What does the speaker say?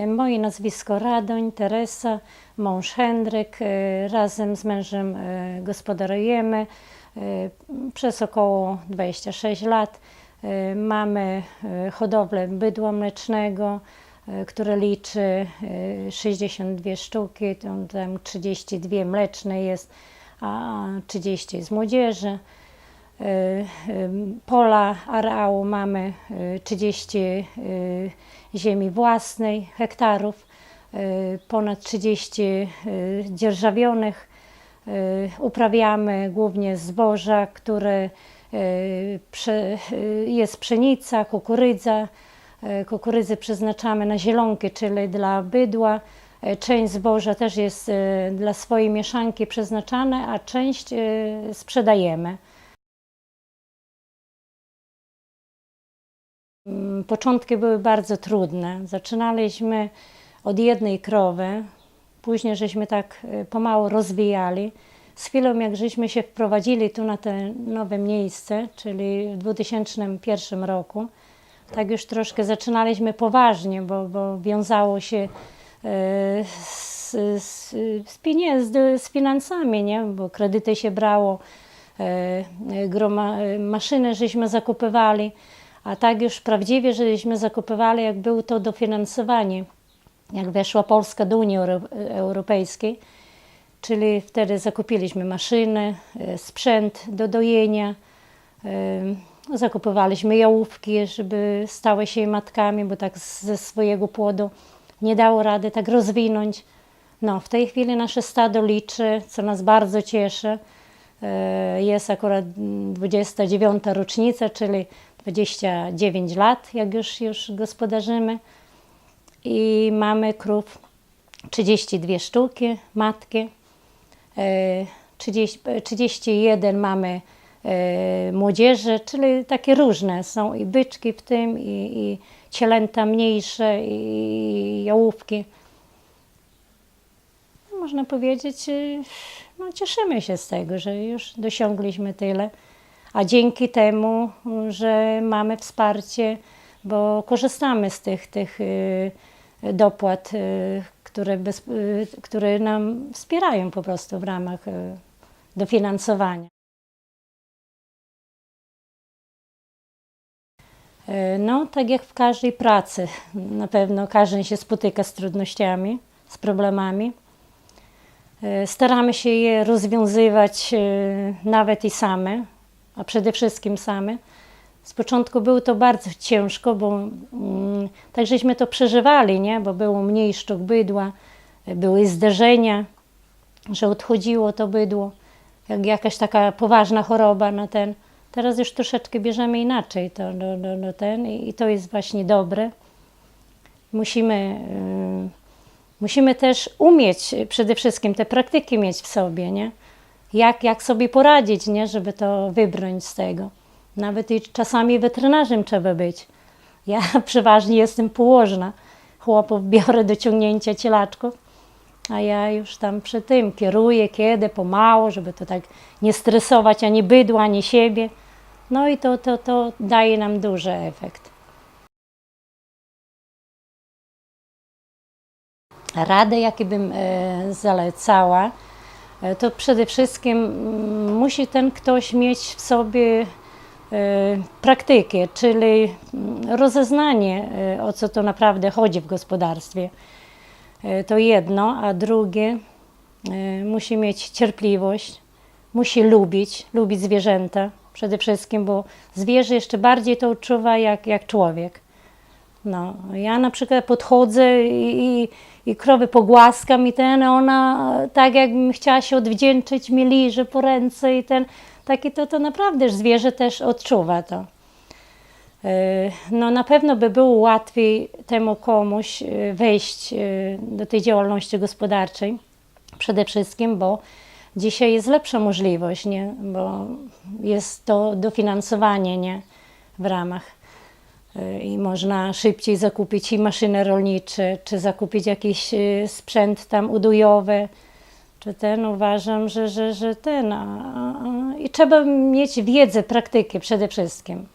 Moje nazwisko Radoń, Teresa, mąż Henryk. Razem z mężem gospodarujemy przez około 26 lat. Mamy hodowlę bydła mlecznego, które liczy 62 sztuki, tam 32 mleczne jest, a 30 z młodzieży. Pola areału mamy 30 ziemi własnej, hektarów, ponad 30 dzierżawionych. Uprawiamy głównie zboża, które jest pszenica, kukurydza. Kukurydzy przeznaczamy na zielonki, czyli dla bydła. Część zboża też jest dla swojej mieszanki przeznaczana, a część sprzedajemy. Początki były bardzo trudne. Zaczynaliśmy od jednej krowy, później żeśmy tak pomału rozwijali. Z chwilą jak żeśmy się wprowadzili tu na to nowe miejsce, czyli w 2001 roku, tak już troszkę zaczynaliśmy poważnie, bo wiązało się z finansami, nie? Bo kredyty się brało, maszyny żeśmy zakupywali, a tak już prawdziwie, żeśmy zakupywali, jak było to dofinansowanie, jak weszła Polska do Unii Europejskiej, czyli wtedy zakupiliśmy maszyny, sprzęt do dojenia, zakupywaliśmy jałówki, żeby stały się matkami, bo tak ze swojego płodu nie dało rady tak rozwinąć. No, w tej chwili nasze stado liczy, co nas bardzo cieszy. Jest akurat 29. rocznica, czyli 29 lat, jak już gospodarzymy. I mamy krów 32 sztuki, matki. 31 mamy młodzieży, czyli takie różne. Są i byczki w tym, i cielęta mniejsze, i jałówki. Można powiedzieć, no cieszymy się z tego, że już dosiągliśmy tyle. A dzięki temu, że mamy wsparcie, bo korzystamy z tych dopłat, które nam wspierają po prostu w ramach dofinansowania. No, tak jak w każdej pracy, na pewno każdy się spotyka z trudnościami, z problemami. Staramy się je rozwiązywać nawet i same, a przede wszystkim same. Z początku było to bardzo ciężko, bo tak żeśmy to przeżywali, nie? Bo było mniej sztuk bydła, były zderzenia, że odchodziło to bydło, jak jakaś taka poważna choroba na ten. Teraz już troszeczkę bierzemy inaczej to i to jest właśnie dobre. Musimy też umieć przede wszystkim te praktyki mieć w sobie, nie? Jak sobie poradzić, nie? Żeby to wybrnąć z tego. Nawet i czasami weterynarzem trzeba być. Ja przeważnie jestem położna. Chłopów biorę do ciągnięcia cielaczków, a ja już tam przy tym kieruję, kiedy, pomału, żeby to tak nie stresować ani bydła, ani siebie. No i to daje nam duży efekt. Radę, jakie bym zalecała, to przede wszystkim musi ten ktoś mieć w sobie praktykę, czyli rozeznanie, o co to naprawdę chodzi w gospodarstwie. To jedno, a drugie, musi mieć cierpliwość, musi lubić zwierzęta przede wszystkim, bo zwierzę jeszcze bardziej to odczuwa jak człowiek. No, ja na przykład podchodzę i krowy pogłaskam i ona tak jakbym chciała się odwdzięczyć, mi liże po ręce i to naprawdę zwierzę też odczuwa to. No na pewno by było łatwiej temu komuś wejść do tej działalności gospodarczej, przede wszystkim, bo dzisiaj jest lepsza możliwość, nie? Bo jest to dofinansowanie, nie? W ramach i można szybciej zakupić i maszyny rolnicze, czy zakupić jakiś sprzęt tam udojowy, czy uważam, że i trzeba mieć wiedzę, praktykę przede wszystkim.